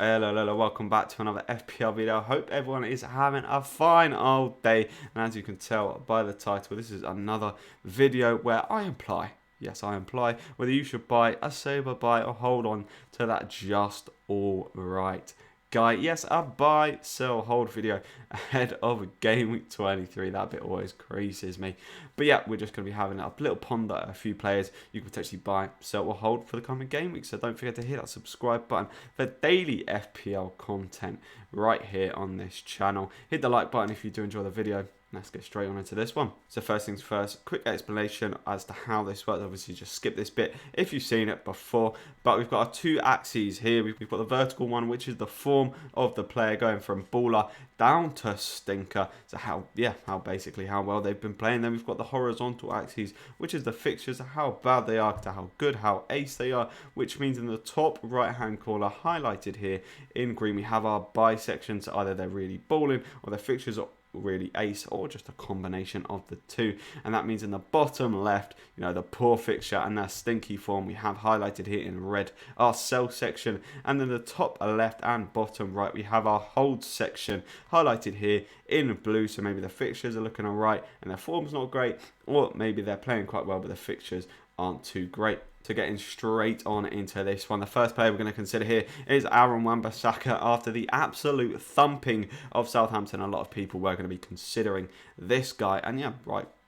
Hello, welcome back to another FPL video. Hope everyone is having a fine old day. And as you can tell by the title, this is another video where I imply, yes, I imply, whether you should buy a saber buy or hold on to that just all right guy. Yes, a buy, sell, hold video ahead of Game Week 23. That bit always crazes me. But yeah, we're just going to be having a little ponder at a few players you can potentially buy, sell, or hold for the coming game week. So don't forget to hit that subscribe button for daily FPL content right here on this channel. Hit the like button if you do enjoy the video. Let's get straight on into this one. So first things first, quick explanation as to how this works. Obviously, just skip this bit if you've seen it before. But we've got our two axes here. We've got the vertical one, which is the form of the player going from baller down to stinker. So how well they've been playing. Then we've got the horizontal axis, which is the fixtures, how bad they are to how good, how ace they are. Which means in the top right-hand corner, highlighted here in green, we have our buy sections. So either they're really balling or their fixtures are really ace, or just a combination of the two. And that means in the bottom left, the poor fixture and their stinky form, we have highlighted here in red our sell section. And then the top left and bottom right, we have our hold section highlighted here in blue. So maybe the fixtures are looking alright and their form's not great, or maybe they're playing quite well but the fixtures aren't too great. So getting straight on into this one, the first player we're going to consider here is Aaron Wan-Bissaka. After the absolute thumping of Southampton, a lot of people were going to be considering this guy, and yeah,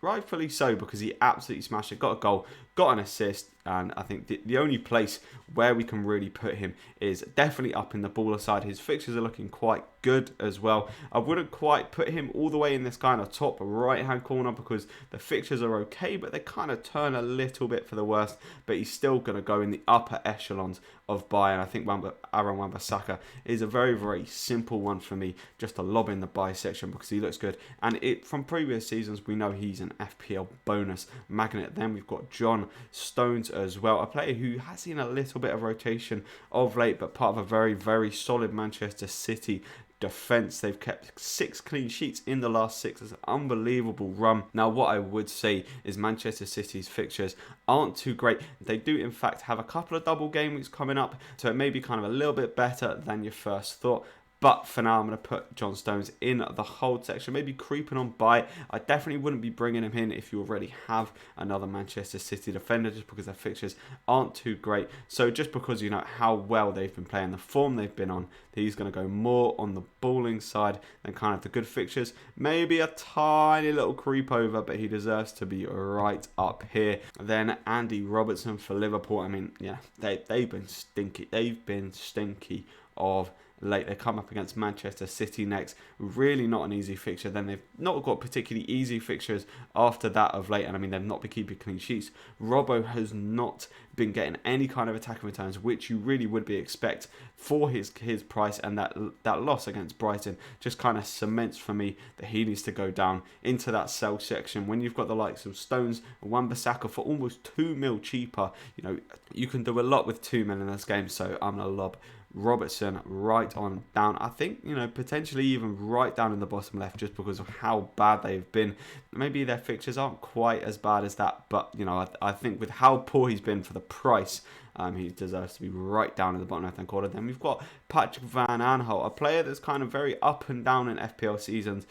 rightfully so, because he absolutely smashed it, got a goal, got an assist, and I think the only place where we can really put him is definitely up in the baller side. His fixtures are looking quite good as well. I wouldn't quite put him all the way in this kind of top right hand corner because the fixtures are okay, but they kind of turn a little bit for the worst. But he's still going to go in the upper echelons of buy, and I think Aaron Wan-Bissaka is a very simple one for me just to lob in the buy section because he looks good. And from previous seasons, we know he's an FPL bonus magnet. Then we've got John Stones as well, a player who has seen a little bit of rotation of late, but part of a very solid Manchester City defence. They've kept 6 clean sheets in the last 6. It's an unbelievable run. Now, what I would say is Manchester City's fixtures aren't too great. They do, in fact, have a couple of double game weeks coming up, so it may be kind of a little bit better than you first thought. But for now, I'm going to put John Stones in the hold section, maybe creeping on by. I definitely wouldn't be bringing him in if you already have another Manchester City defender, just because their fixtures aren't too great. So just because you know how well they've been playing, the form they've been on, he's going to go more on the balling side than kind of the good fixtures. Maybe a tiny little creep over, but he deserves to be right up here. Then Andy Robertson for Liverpool. I mean, yeah, they've been stinky. They've been stinky of late. They come up against Manchester City next. Really not an easy fixture. Then they've not got particularly easy fixtures after that of late. And I mean, they've not been keeping clean sheets. Robbo has not been getting any kind of attacking returns, which you really would expect for his price. And that loss against Brighton just kind of cements for me that he needs to go down into that sell section. When you've got the likes of Stones and Wan-Bissaka for almost 2 mil cheaper, you can do a lot with 2 mil in this game. So I'm going to lob Robertson right on down. I think, potentially even right down in the bottom left, just because of how bad they've been. Maybe their fixtures aren't quite as bad as that, but, I think with how poor he's been for the price, he deserves to be right down in the bottom left-hand corner. Then we've got Patrick Van Aanholt, a player that's kind of very up and down in FPL seasons,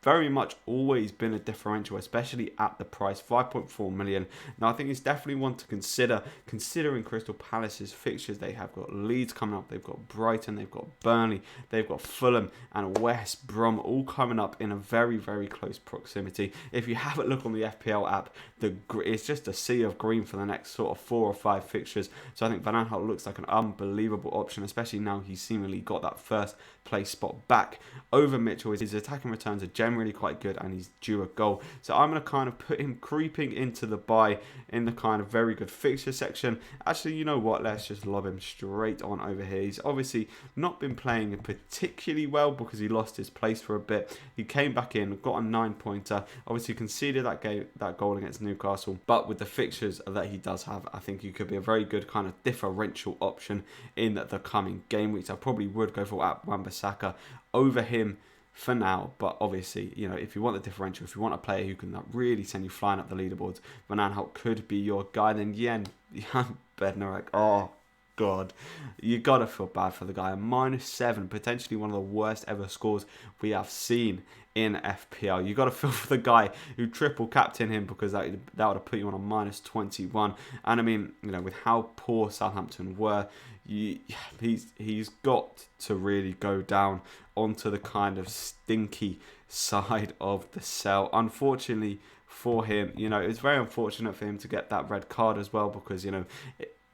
very much always been a differential, especially at the price, 5.4 million. Now, I think it's definitely one to consider, considering Crystal Palace's fixtures. They have got Leeds coming up, they've got Brighton, they've got Burnley, they've got Fulham and West Brom all coming up in a very close proximity. If you have a look on the FPL app, it's just a sea of green for the next sort of 4 or 5 fixtures. So I think Van Aanholt looks like an unbelievable option, especially now he's seemingly got that first place spot back over Mitchell. His attacking returns are generally quite good and he's due a goal. So I'm going to kind of put him creeping into the buy in the kind of very good fixture section. Actually, you know what? Let's just lob him straight on over here. He's obviously not been playing particularly well because he lost his place for a bit. He came back in, got a 9-pointer, obviously conceded that goal against Newcastle. But with the fixtures that he does have, I think he could be a very good kind of differential option in the coming game weeks. I probably would go for Wan-Bissaka over him for now, but obviously, if you want the differential, if you want a player who can really send you flying up the leaderboards, Van Aanholt could be your guy. Then Jan Bednarek, God, you gotta feel bad for the guy. A -7, potentially one of the worst ever scores we have seen in FPL. You gotta feel for the guy who triple captained him, because that would have put you on a -21. And I mean, you know, with how poor Southampton were, he's got to really go down onto the kind of stinky side of the cell. Unfortunately for him, you know, it's very unfortunate for him to get that red card as well, because, you know,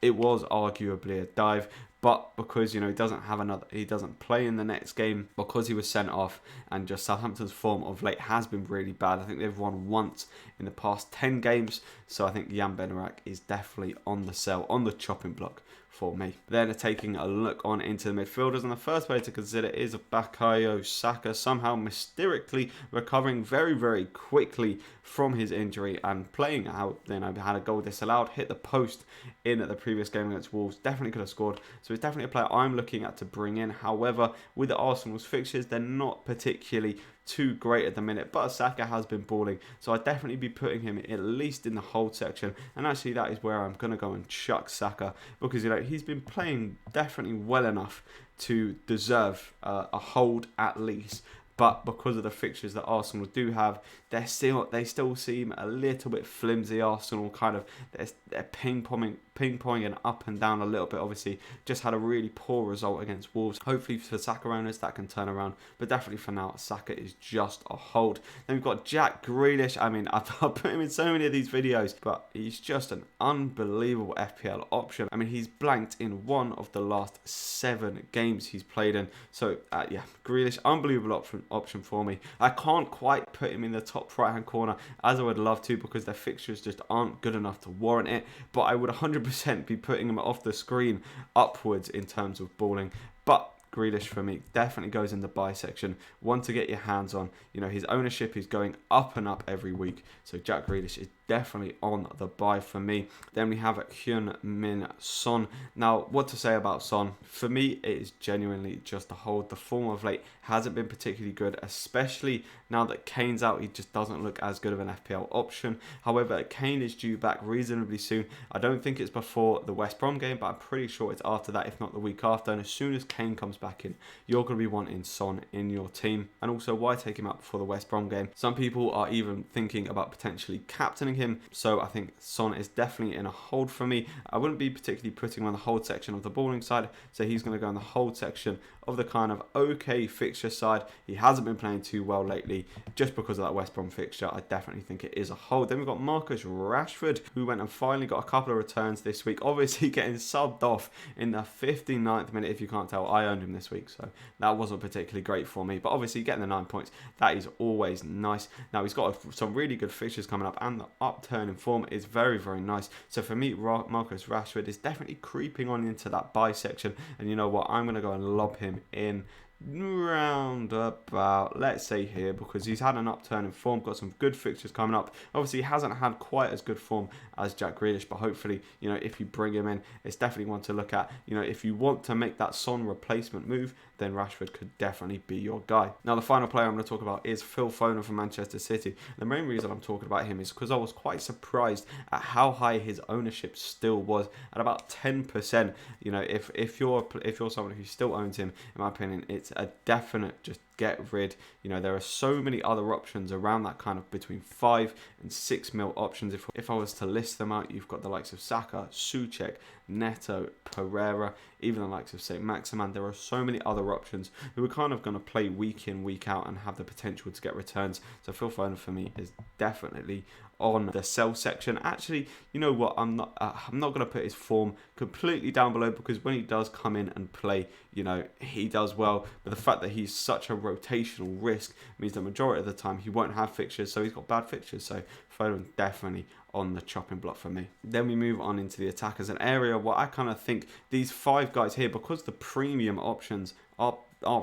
it was arguably a dive, but because, you know, he doesn't play in the next game because he was sent off, and just Southampton's form of late has been really bad. I think they've won once in the past 10 games, so I think Jan Bednarak is definitely on the chopping block for me. Then taking a look on into the midfielders, and the first player to consider is Bukayo Saka, somehow mysteriously recovering very, very quickly from his injury and playing out. You know, had a goal disallowed, hit the post in the previous game against Wolves, definitely could have scored. So he's definitely a player I'm looking at to bring in. However, with the Arsenal's fixtures, they're not particularly too great at the minute, but Saka has been balling, so I'd definitely be putting him at least in the hold section. And actually, that is where I'm going to go and chuck Saka, because, you know, he's been playing definitely well enough to deserve a hold at least. But because of the fixtures that Arsenal do have, they still seem a little bit flimsy. Arsenal kind of they're ping-ponging and up and down a little bit. Obviously, just had a really poor result against Wolves. Hopefully for Saka owners that can turn around, but definitely for now, Saka is just a hold. Then we've got Jack Grealish. I mean, I've put him in so many of these videos, but he's just an unbelievable FPL option. I mean, he's blanked in 1 of the last 7 games he's played in. So yeah, Grealish, unbelievable option for me. I can't quite put him in the top right hand corner as I would love to, because their fixtures just aren't good enough to warrant it, but I would 100% be putting him off the screen upwards in terms of balling. But Grealish for me definitely goes in the buy section, one to get your hands on. You know, his ownership is going up and up every week, so Jack Grealish is definitely on the buy for me. Then we have Heung-min Son. Now, what to say about Son? For me, it is genuinely just a hold. The form of late hasn't been particularly good, especially now that Kane's out. He just doesn't look as good of an FPL option. However, Kane is due back reasonably soon. I don't think it's before the West Brom game, but I'm pretty sure it's after that, if not the week after. And as soon as Kane comes back in, you're going to be wanting Son in your team. And also, why take him out before the West Brom game? Some people are even thinking about potentially captaining him, so I think Son is definitely in a hold for me. I wouldn't be particularly putting him on the hold section of the balling side, so he's going to go in the hold section of the kind of okay fixture side. He hasn't been playing too well lately, just because of that West Brom fixture. I definitely think it is a hold. Then we've got Marcus Rashford, who went and finally got a couple of returns this week, obviously getting subbed off in the 59th minute. If you can't tell, I owned him this week, so that wasn't particularly great for me, but obviously getting the 9 points, that is always nice. Now he's got some really good fixtures coming up, and the upturn in form is very, very nice. So for me, Marcus Rashford is definitely creeping on into that buy section, and you know what, I'm going to go and lob him in round about, let's say here, because he's had an upturn in form, got some good fixtures coming up. Obviously, he hasn't had quite as good form as Jack Grealish, but hopefully, you know, if you bring him in, it's definitely one to look at. You know, if you want to make that Son replacement move, then Rashford could definitely be your guy. Now, the final player I'm going to talk about is Phil Foden from Manchester City. The main reason I'm talking about him is because I was quite surprised at how high his ownership still was, at about 10%. You know, if you're someone who still owns him, in my opinion, it's a definite just get rid. You know, there are so many other options around that kind of between 5 and 6 mil options. If I was to list them out, you've got the likes of Saka, Souček, Neto, Pereira, even the likes of St. Maximan. There are so many other options who are kind of going to play week in, week out and have the potential to get returns. So Phil Foden for me is definitely on the sell section. Actually, you know what, I'm not going to put his form completely down below, because when he does come in and play, you know, he does well, but the fact that he's such a rotational risk means the majority of the time he won't have fixtures, so he's got bad fixtures. So Foden definitely on the chopping block for me. Then we move on into the attackers, an area where I kind of think these 5 guys here, because the premium options are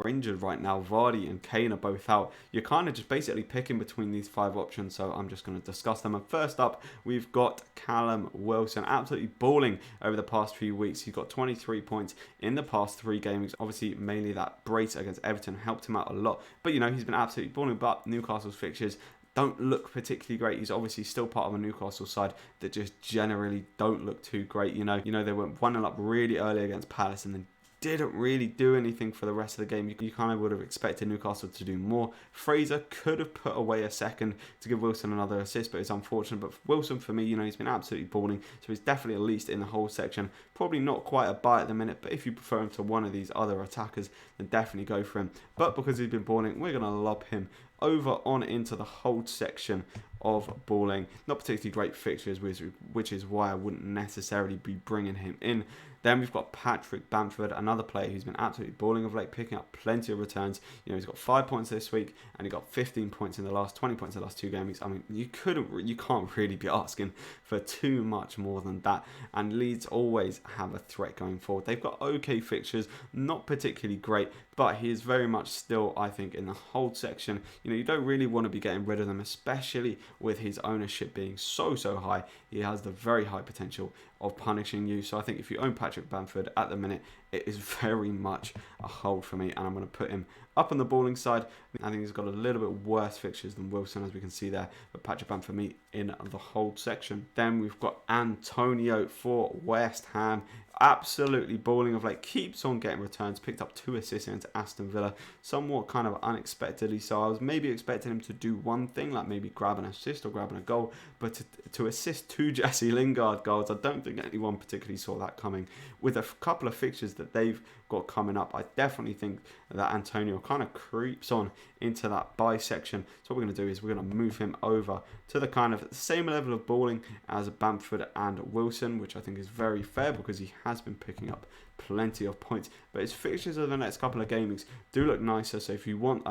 injured right now, Vardy and Kane are both out, you're kind of just basically picking between these 5 options, so I'm just going to discuss them. And first up, we've got Callum Wilson, absolutely balling over the past few weeks. He's got 23 points in the past 3 games. Obviously, mainly that brace against Everton helped him out a lot, but you know, he's been absolutely balling. But Newcastle's fixtures don't look particularly great. He's obviously still part of a Newcastle side that just generally don't look too great. You know, they went 1-0 up really early against Palace and then didn't really do anything for the rest of the game. You kind of would have expected Newcastle to do more. Fraser could have put away a second to give Wilson another assist, but it's unfortunate. But Wilson, for me, he's been absolutely balling, so he's definitely at least in the whole section. Probably not quite a buy at the minute, but if you prefer him to one of these other attackers, then definitely go for him. But because he's been balling, we're going to lob him over on into the hold section of balling. Not particularly great fixtures, which is why I wouldn't necessarily be bringing him in. Then we've got Patrick Bamford, another player who's been absolutely balling of late, picking up plenty of returns. He's got 5 points this week, and he got 15 points in the last 20 points in the last 2 game weeks. I mean, you can't really be asking for too much more than that. And Leeds always have a threat going forward. They've got okay fixtures, not particularly great, but he is very much still, I think, in the hold section. You don't really want to be getting rid of them, especially with his ownership being so high. He has the very high potential of punishing you. So I think if you own Patrick Bamford at the minute, it is very much a hold for me, and I'm going to put him up on the balling side. I think he's got a little bit worse fixtures than Wilson, as we can see there, but Patrick Bamford for me in the hold section. Then we've got Antonio for West Ham. Absolutely balling of late, keeps on getting returns, picked up 2 assists against Aston Villa, somewhat kind of unexpectedly. So I was maybe expecting him to do one thing, like maybe grab an assist or grabbing a goal, but to assist 2 Jesse Lingard goals, I don't think anyone particularly saw that coming. With a couple of fixtures that they've got coming up, I definitely think that Antonio kind of creeps on into that buy section. So what we're going to do is we're going to move him over to the kind of same level of balling as Bamford and Wilson, which I think is very fair because he has been picking up plenty of points. But his fixtures over the next couple of game weeks do look nicer, so if you want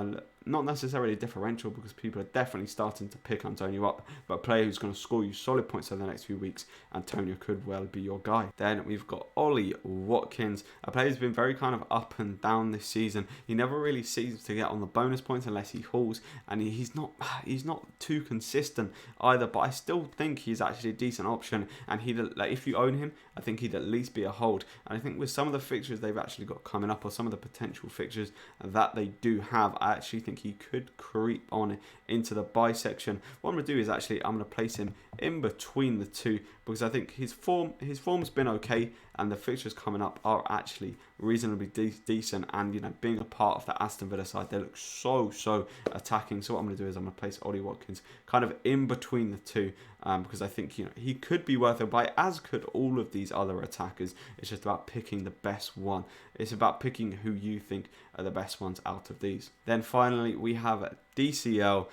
not necessarily a differential, because people are definitely starting to pick Antonio up, but a player who's going to score you solid points over the next few weeks, Antonio could well be your guy. Then we've got Ollie Watkins, a player who's been very kind of up and down this season. He never really seems to get on the bonus points unless he hauls, and he's not too consistent either, but I still think he's actually a decent option, and if you own him, I think he'd at least be a hold. And I think with some of the fixtures they've actually got coming up, or some of the potential fixtures that they do have, I actually think he could creep on into the buy section. What I'm going to do is I'm going to place him in between the two, because I think his form's been okay, and the fixtures coming up are actually reasonably decent. And being a part of the Aston Villa side, they look so attacking. So what I'm going to do is I'm going to place Ollie Watkins kind of in between the two, because I think he could be worth a buy, as could all of these other attackers. It's just about picking the best one. It's about picking who you think are the best ones out of these. Then finally we have DCL.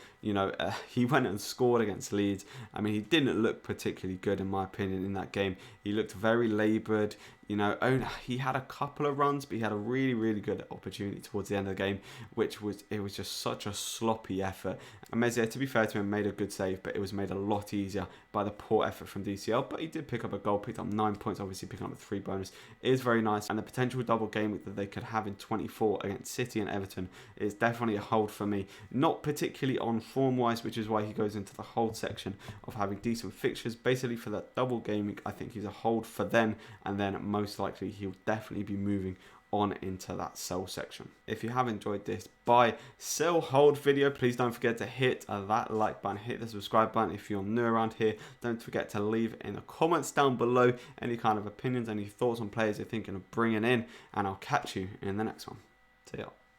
He went and scored against Leeds. I mean, he didn't look particularly good in my opinion in that game. He looked very laboured. He had a couple of runs, but he had a really good opportunity towards the end of the game, it was just such a sloppy effort. And Mezier, to be fair to him, made a good save, but it was made a lot easier by the poor effort from DCL. But he did pick up a goal, picked up 9 points, obviously picking up a 3 bonus. It is very nice, and the potential double game week that they could have in 24 against City and Everton is definitely a hold for me. Not particularly on form-wise, which is why he goes into the hold section of having decent fixtures. Basically, for that double game week, I think he's a hold for then, and then most likely he'll definitely be moving on into that sell section. If you have enjoyed this buy, sell, hold video, please don't forget to hit that like button, hit the subscribe button if you're new around here. Don't forget to leave in the comments down below any kind of opinions, any thoughts on players you're thinking of bringing in, and I'll catch you in the next one. See ya.